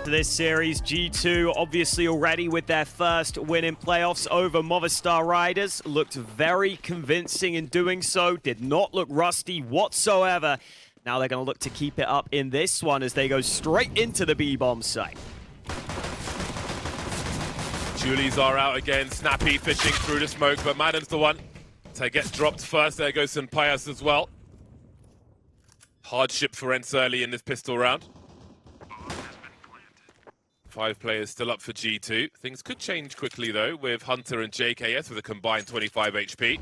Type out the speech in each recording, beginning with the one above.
to this series. G2 obviously already with their first win in playoffs over Movistar Riders. Looked very convincing in doing so. Did not look rusty whatsoever. Now they're going to look to keep it up in this one as they go straight into the B-bomb site. Julies are out again. Snappy fishing through the smoke, but Madden's the one to get dropped first. There goes Pius as well. Hardship for Ence early in this pistol round. 5 players still up for G2. Things could change quickly though with Hunter and JKS with a combined 25 HP.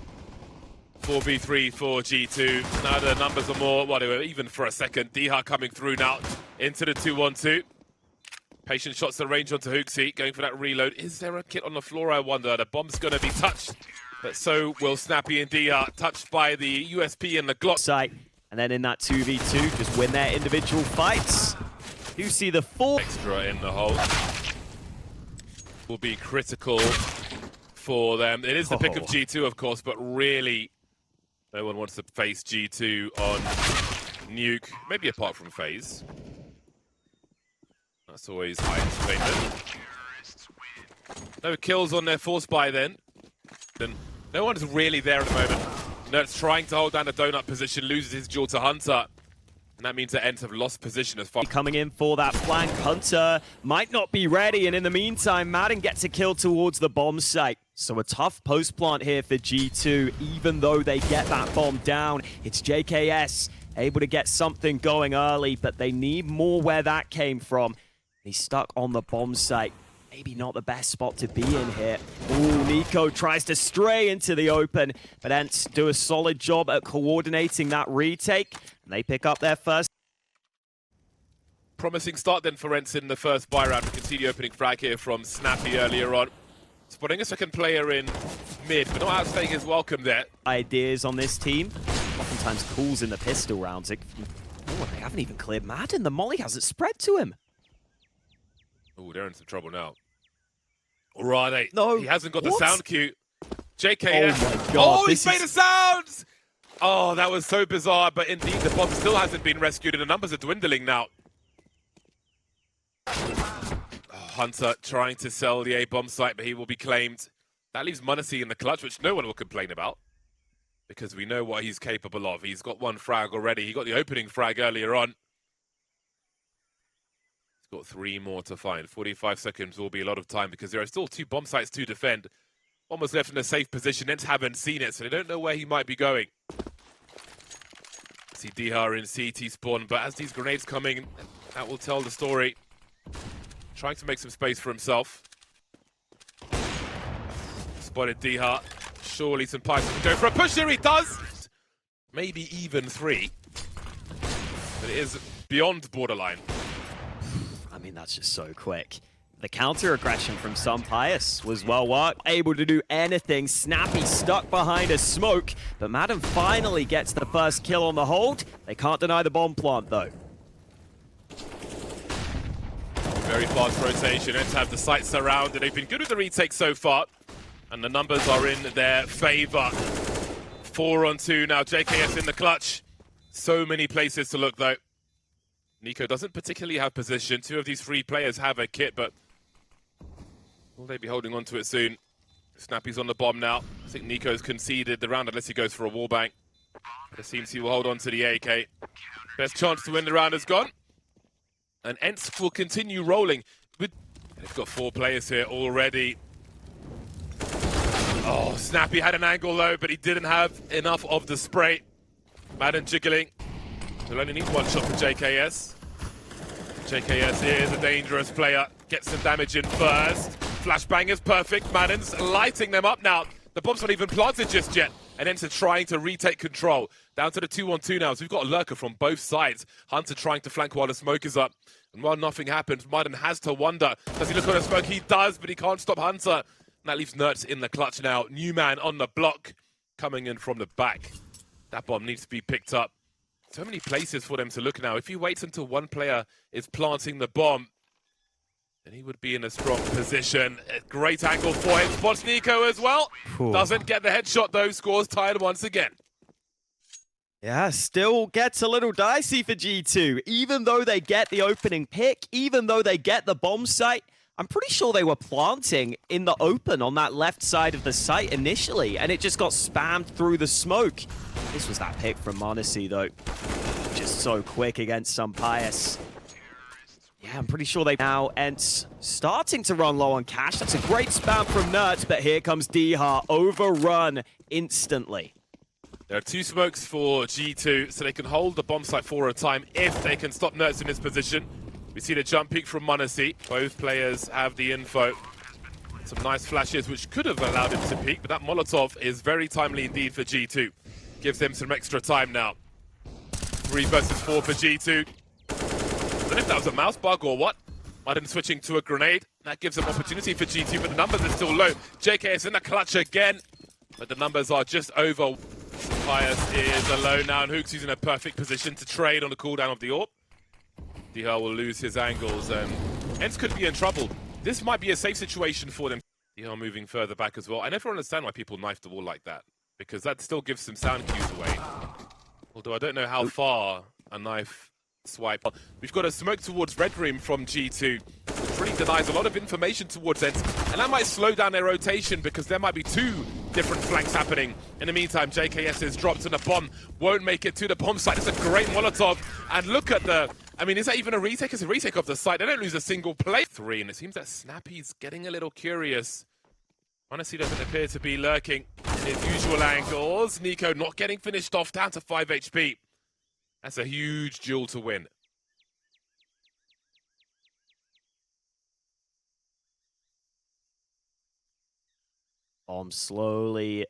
4v3 for G2. Now the numbers are more, well, they were even for a second. Diha coming through now into the 2-1-2. Patient shots the range onto Hooksy, going for that reload. Is there a kit on the floor, I wonder? The bomb's going to be touched, but so will Snappy and Diha, touched by the USP and the Glock. Site. And then in that 2v2, just win their individual fights. You see the 4 extra in the hole. Will be critical for them. It is the pick of G2, of course, but really, no one wants to face G2 on Nuke, maybe apart from Faze. That's always high entertainment. No kills on their force buy then. No one's really there at the moment. Nert's trying to hold down the donut position, loses his duel to Hunter. And that means that Ence have lost position as far. Coming in for that flank. Hunter might not be ready, and in the meantime, Madden gets a kill towards the bomb site. So a tough post plant here for G2, even though they get that bomb down. It's JKS able to get something going early, but they need more where that came from. He's stuck on the bomb site. Maybe not the best spot to be in here. Ooh, niko tries to stray into the open, but Ence do a solid job at coordinating that retake, and they pick up their first. Promising start then for Ence in the first buy round. We can see the opening frag here from Snappy earlier on. Spotting a second player in mid, but not outstaying his welcome there. Ideas on this team. Oftentimes calls in the pistol rounds. Oh, they haven't even cleared Madden. The molly hasn't spread to him. Oh, they're in some trouble now. Or are they? No. He hasn't got the sound cue. JKS. Oh my god. Oh, he's made a sound! Oh, that was so bizarre, but indeed the bomb still hasn't been rescued and the numbers are dwindling now. Oh, Hunter trying to sell the A-bomb site, but he will be claimed. That leaves Munacy in the clutch, which no one will complain about, because we know what he's capable of. He's got 1 frag already. He got the opening frag earlier on. He's got 3 more to find. 45 seconds will be a lot of time because there are still 2 bomb sites to defend. One was left in a safe position. Ence haven't seen it, so they don't know where he might be going. See Diha in CT spawn, but as these grenades come in, that will tell the story. Trying to make some space for himself. Spotted Diha. Surely some pipes will go for a push here. He does! Maybe even 3. But it is beyond borderline. I mean, that's just so quick. The counter-aggression from Pius was well worked. Able to do anything. Snappy stuck behind a smoke. But Madden finally gets the first kill on the hold. They can't deny the bomb plant, though. Very fast rotation. Ence have the sights surrounded. They've been good with the retake so far. And the numbers are in their favor. 4-on-2 now. JKS in the clutch. So many places to look, though. niko doesn't particularly have position. 2 of these 3 players have a kit, but will they be holding on to it soon? Snappy's on the bomb now. I think niko's conceded the round unless he goes for a wallbang. But it seems he will hold on to the AK. Best chance to win the round is gone. And Ence will continue rolling. They've got 4 players here already. Oh, Snappy had an angle though, but he didn't have enough of the spray. Madden jiggling. He'll only need 1 shot for JKS. JKS is a dangerous player. Gets some damage in first. Flashbang is perfect. Madden's lighting them up now. The bomb's not even planted just yet. And Ence are trying to retake control. Down to the 2-1-2 now. So we've got a lurker from both sides. Hunter trying to flank while the smoke is up. And while nothing happens, Madden has to wonder. Does he look on the smoke? He does, but he can't stop Hunter. And that leaves Nertz in the clutch now. New man on the block. Coming in from the back. That bomb needs to be picked up. So many places for them to look now. If he waits until 1 player is planting the bomb, then he would be in a strong position. A great angle for him. Spots niko as well. Doesn't get the headshot though. Scores tired once again. Yeah, still gets a little dicey for G2. Even though they get the opening pick, even though they get the bomb site, I'm pretty sure they were planting in the open on that left side of the site initially, and it just got spammed through the smoke. This was that pick from m0NESY, though. Just so quick against some Pius. Yeah, I'm pretty sure they now Ence starting to run low on cash. That's a great spam from Nerds, but here comes dha, overrun instantly. There are 2 smokes for G2, so they can hold the bomb site for a time if they can stop Nerds in his position. We see the jump peek from m0NESY. Both players have the info. Some nice flashes, which could have allowed him to peek, but that Molotov is very timely indeed for G2. Gives them some extra time now. 3 versus 4 for G2. I don't know if that was a mouse bug or what. Madden switching to a grenade. That gives them opportunity for G2, but the numbers are still low. JKS in the clutch again, but the numbers are just over. Pius is alone now, and Hook's using a perfect position to trade on the cooldown of the AWP. dha will lose his angles, and Ence could be in trouble. This might be a safe situation for them. dha moving further back as well. I never understand why people knife the wall like that, because that still gives some sound cues away. Although I don't know how far a knife swipe. We've got a smoke towards Red Room from G2, which really denies a lot of information towards Ence, and that might slow down their rotation because there might be 2 different flanks happening. In the meantime, JKS is dropped and the bomb won't make it to the bomb site. It's a great Molotov, and look at the... I mean, is that even a retake? It's a retake of the site. They don't lose a single play. 3, and it seems that Snappy's getting a little curious. m0NESY doesn't appear to be lurking in his usual angles. niko not getting finished off, down to 5 HP. That's a huge duel to win. Bomb slowly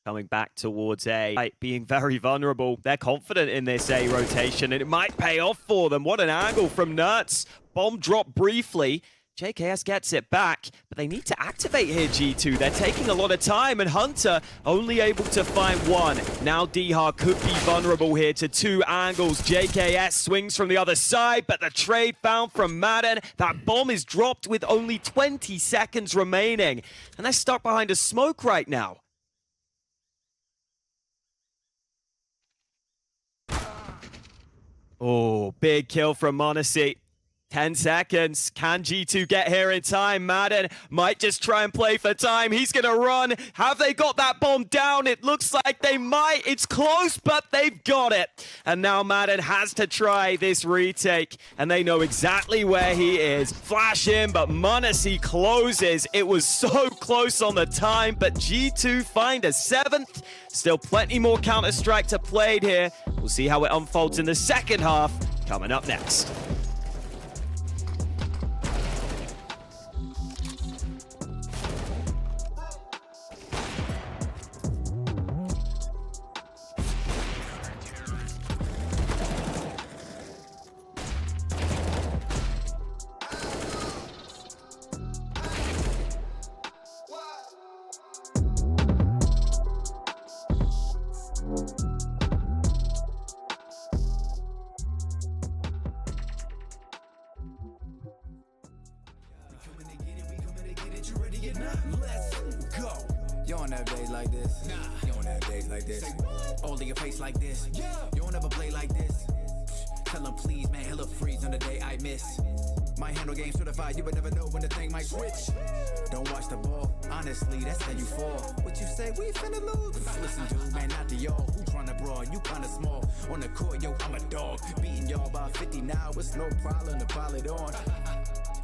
coming back towards A, being very vulnerable. They're confident in this A rotation, and it might pay off for them. What an angle from Nerds. Bomb drop briefly. JKS gets it back, but they need to activate here, G2. They're taking a lot of time, and Hunter only able to find 1. Now dha could be vulnerable here to 2 angles. JKS swings from the other side, but the trade found from Madden. That bomb is dropped with only 20 seconds remaining, and they're stuck behind a smoke right now. Oh, big kill from m0NESY. 10 seconds. Can G2 get here in time? Madden might just try and play for time. He's going to run. Have they got that bomb down? It looks like they might. It's close, but they've got it. And now Madden has to try this retake, and they know exactly where he is. Flash in, but m0NESY closes. It was so close on the time, but G2 find a 7th. Still plenty more Counter-Strike to play here. We'll see how it unfolds in the second half, coming up next. Let's go. You don't have days like this. Nah. You don't have days like this. Only a face like this. Yeah. You don't ever play like this. Tell him please, man, hella freeze on the day I miss. My handle game certified, you would never know when the thing might switch. Don't watch the ball, honestly, that's how you fall. What you say, we finna lose? Listen, dude, man, not to y'all. Who tryna brawl? You kinda small. On the court, yo, I'm a dog. Beating y'all by 50 now, it's no problem to pile it on.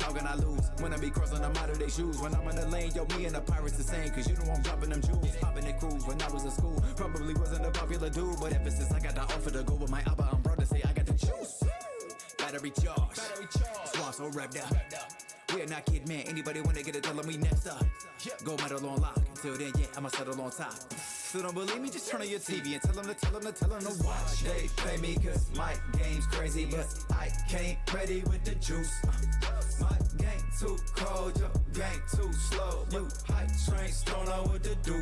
How can I lose when I be crossing them out of their shoes? When I'm in the lane, yo, me and the pirates the same. Cause you know I'm dropping them jewels. Popping the cruise when I was in school. Probably wasn't a popular dude, but ever since I got the offer to go with my Abba, I'm proud to say I got the juice. Battery charge. Swamp so revved up. We're not kidding, man. Anybody wanna get it, tell them we next up. Gold medal on lock. Until then, yeah, I'ma settle on top. So don't believe me, just turn on your TV and tell them to watch. They play me cause my game's crazy, but I came ready with the juice. My game too cold, your game too slow. You hype trains, don't know what to do.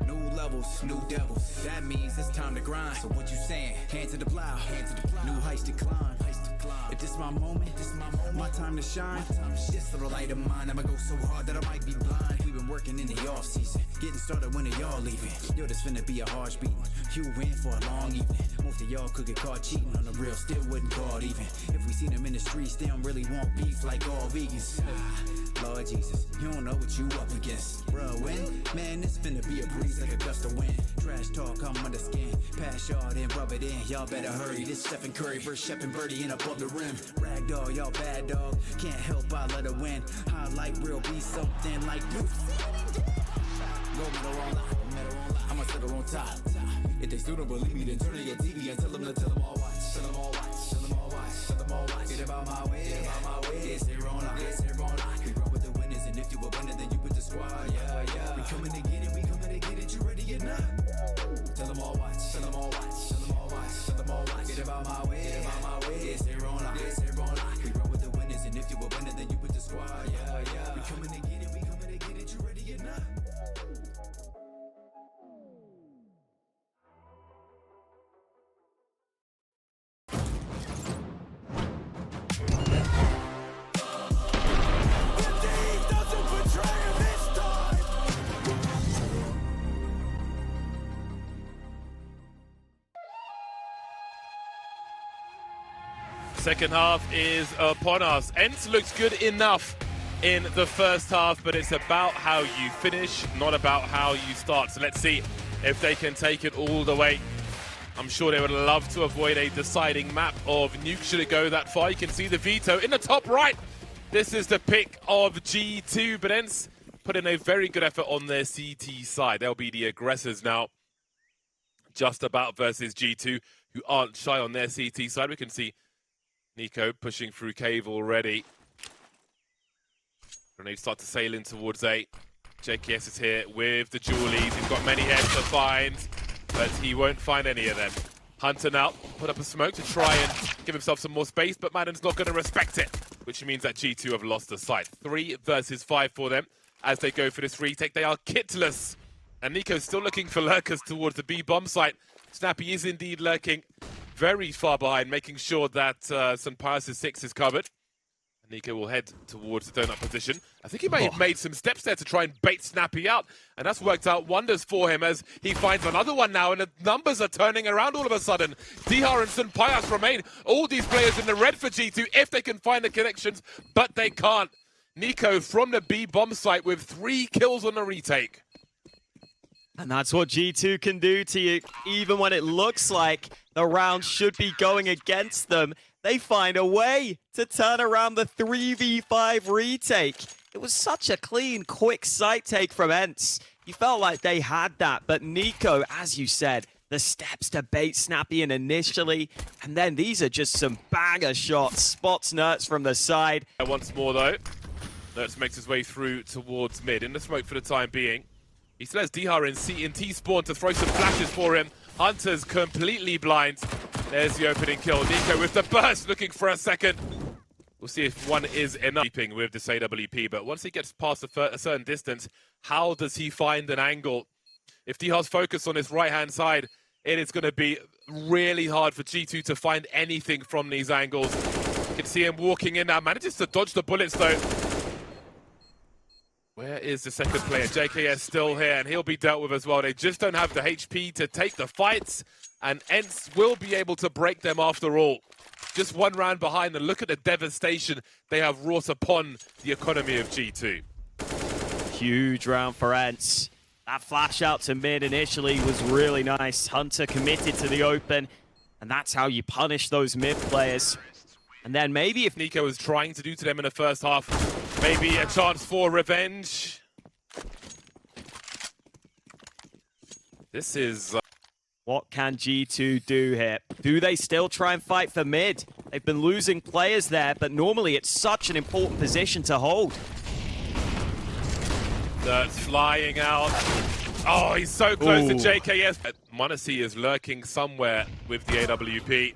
New levels, new devils. That means it's time to grind. So what you saying? Hand to the plow. New heights to climb. If this my moment, my time to shine. This little light of mine, I'ma go so hard that I might be blind. we've been working in the off season, getting started when y'all leaving. Yo, this finna be a harsh beating. You win for a long evening. Most of y'all could get caught cheating on the real, still wouldn't call it even. If we see them in the streets, they don't really want beef like all vegans. Lord Jesus, you don't know what you up against. Bruh, win? Man, this finna be a breeze like a gust of wind. Trash talk, I'm under skin. Pass y'all, then rub it in. Y'all better hurry. This Stephen Curry versus Shep and Birdie and above the rim. Ragdoll, y'all bad dog. Can't help, I let her win. Highlight real be something like you. Go metal on lock. I'ma settle on top. If they still don't believe me, then turn to your TV and tell them all watch. Tell them all watch. Tell them all watch. Tell them all watch. Get about my way. Get about my way. It's here on lock. It's here on lock. We roll with the winners, and if you a winner, then you with the squad. Yeah, yeah. We coming to get it. We coming to get it. You ready or not? Tell them all watch. Tell them all watch. Tell them all watch. Tell them all watch. Get about my way. Get about my way. It's here on lock. It's here on lock. We roll with the winners, and if you a winner, then you with the squad. Yeah, yeah. We coming to get it. We coming to get it. You ready or not? Second half is upon us. Ence looks good enough in the first half, but it's about how you finish, not about how you start. So let's see if they can take it all the way. I'm sure they would love to avoid a deciding map of nuke should it go that far. You can see the veto in the top right. This is the pick of G2, but Ence put in a very good effort on their CT side. They'll be the aggressors now. Just about versus G2, who aren't shy on their CT side. We can see niko pushing through cave already. Grenades start to sail in towards A. JKS is here with the Julies. He's got many heads to find, but he won't find any of them. Hunter now put up a smoke to try and give himself some more space, but Madden's not going to respect it, which means that G2 have lost the sight. 3 versus 5 for them as they go for this retake. They are kitless, and niko's still looking for lurkers towards the B bomb site. Snappy is indeed lurking very far behind, making sure that St. Pius' 6 is covered. And niko will head towards the donut position. I think he may have made some steps there to try and bait Snappy out, and that's worked out wonders for him as he finds another one now, and the numbers are turning around all of a sudden. Dihar and St. Pius remain all these players in the red for G2 if they can find the connections, but they can't. niko from the B bomb site with 3 kills on the retake. And that's what G2 can do to you. Even when it looks like the round should be going against them, they find a way to turn around the 3v5 retake. It was such a clean, quick site take from Ence. You felt like they had that, but niko, as you said, the steps to bait Snappy in initially, and then these are just some banger shots. Spots Nertz from the side. Once more though, Nertz makes his way through towards mid, in the smoke for the time being. He still has Dihar in T spawn to throw some flashes for him. Hunter's completely blind. There's the opening kill. niko with the burst, looking for a second. We'll see if one is enough keeping with this AWP, but once he gets past a certain distance, how does he find an angle? If Dihar's focused on his right-hand side, it is going to be really hard for G2 to find anything from these angles. You can see him walking in now, manages to dodge the bullets though. Where is the second player? JKS still here, and he'll be dealt with as well. They just don't have the HP to take the fights, and Ence will be able to break them after all. Just one round behind, and look at the devastation they have wrought upon the economy of G2. Huge round for Ence. That flash out to mid initially was really nice. Hunter committed to the open, and that's how you punish those mid players. And then maybe if niko was trying to do to them in the first half, maybe a chance for revenge. This is... what can G2 do here? Do they still try and fight for mid? They've been losing players there, but normally it's such an important position to hold. That's flying out. Oh, he's so close to JKS. Monassi is lurking somewhere with the AWP.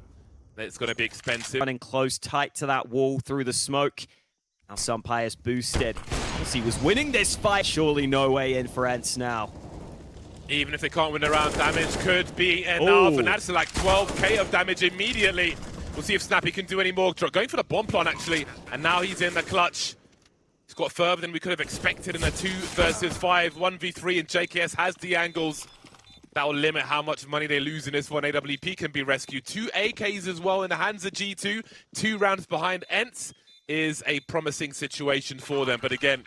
It's going to be expensive. Running close, tight to that wall through the smoke. Now Sampai's boosted. As he was winning this fight, surely no way in for Ence now. Even if they can't win the round, damage could be enough, and that's like 12k of damage immediately. We'll see if Snappy can do any more. Going for the bomb plant, actually, and now he's in the clutch. He's got further than we could have expected in a 2 versus 5, 1v3, and JKS has the angles. That will limit how much money they lose in this one. AWP can be rescued. 2 AKs as well in the hands of G2. 2 rounds behind. Ence is a promising situation for them. But again,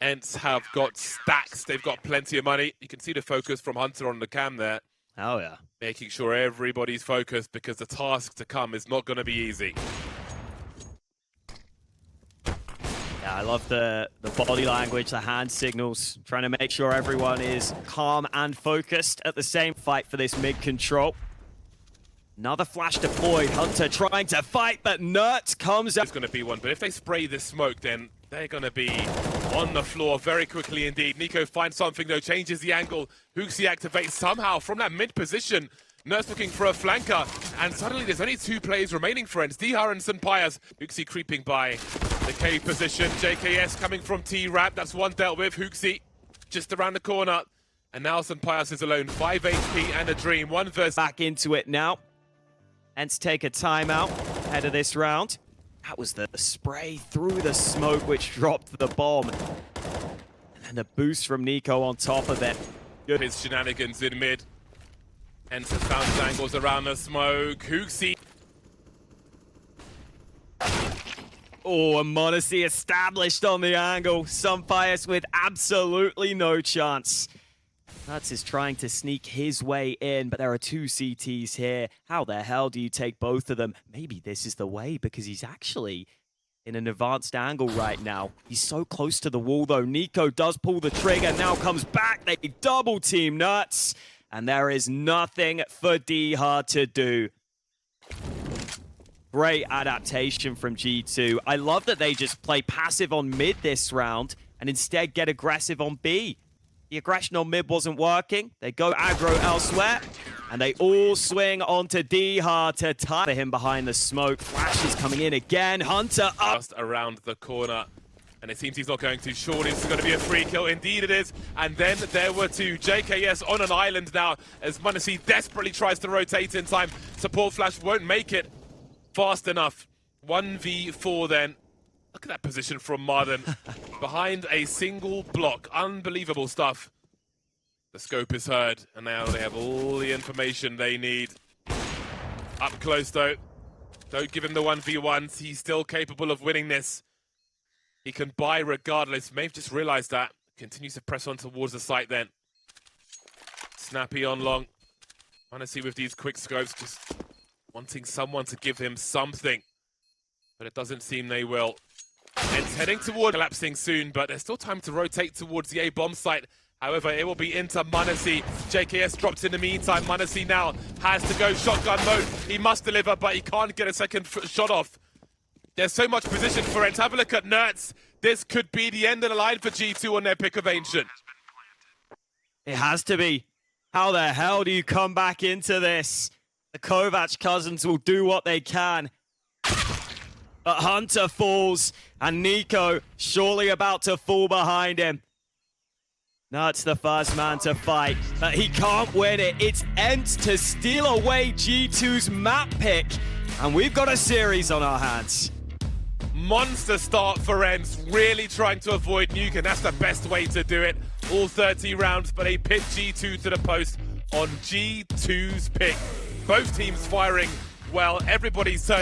Ence have got stacks. They've got plenty of money. You can see the focus from Hunter on the cam there. Oh, yeah. Making sure everybody's focused because the task to come is not going to be easy. Yeah, I love the body language, the hand signals, trying to make sure everyone is calm and focused at the same fight for this mid control. Another flash deployed, Hunter trying to fight, but Nert comes up. It's going to be one, but if they spray this smoke, then they're going to be on the floor very quickly indeed. niko finds something though, changes the angle. huxi activates somehow from that mid position. Nurse looking for a flanker, and suddenly there's only 2 players remaining for Ence. Dihar and Senpaias. huxi creeping by the K position. JKS coming from T-Rap. That's one dealt with. huxi just around the corner. And now Senpaias is alone. 5 HP and a dream. 1 versus... Back into it now. Ence take a timeout ahead of this round. That was the spray through the smoke which dropped the bomb. And then the boost from niko on top of it. Good. His shenanigans in mid. Ence has found his angles around the smoke. huxi. Oh, and m0NESY established on the angle. Senpaias with absolutely no chance. Nuts is trying to sneak his way in, but there are 2 CTs here. How the hell do you take both of them? Maybe this is the way, because he's actually in an advanced angle right now. He's so close to the wall, though. niko does pull the trigger, now comes back. They double team Nuts, and there is nothing for Dihar to do. Great adaptation from G2. I love that they just play passive on mid this round and instead get aggressive on B. The aggression on mid wasn't working. They go aggro elsewhere, and they all swing onto Dihar to tie him behind the smoke. Flash is coming in again. Hunter up. Just around the corner, and it seems he's not going to. Surely this is going to be a free kill. Indeed it is. And then there were 2. JKS on an island now as m0NESY desperately tries to rotate in time. Support flash won't make it fast enough. 1v4 then. Look at that position from Marden. Behind a single block. Unbelievable stuff. The scope is heard, and now they have all the information they need. Up close, though. Don't give him the 1v1s. He's still capable of winning this. He can buy regardless. May have just realized that. Continues to press on towards the site then. Snappy on long. m0NESY with these quick scopes, just wanting someone to give him something. But it doesn't seem they will. It's heading toward collapsing soon, but there's still time to rotate towards the A bomb site. However, it will be into m0NESY. JKS drops in the meantime. m0NESY now has to go shotgun mode. He must deliver, but he can't get a second shot off. There's so much position for Ence. Have a look at Nerds. This could be the end of the line for G2 on their pick of Ancient. It has to be. How the hell do you come back into this? The Kovac cousins will do what they can. But Hunter falls, and niko surely about to fall behind him. Nuts the first man to fight, but he can't win it. It's Ence to steal away G2's map pick, and we've got a series on our hands. Monster start for Ence, really trying to avoid nuke, and that's the best way to do it. All 30 rounds, but they pit G2 to the post on G2's pick. Both teams firing well, everybody's turning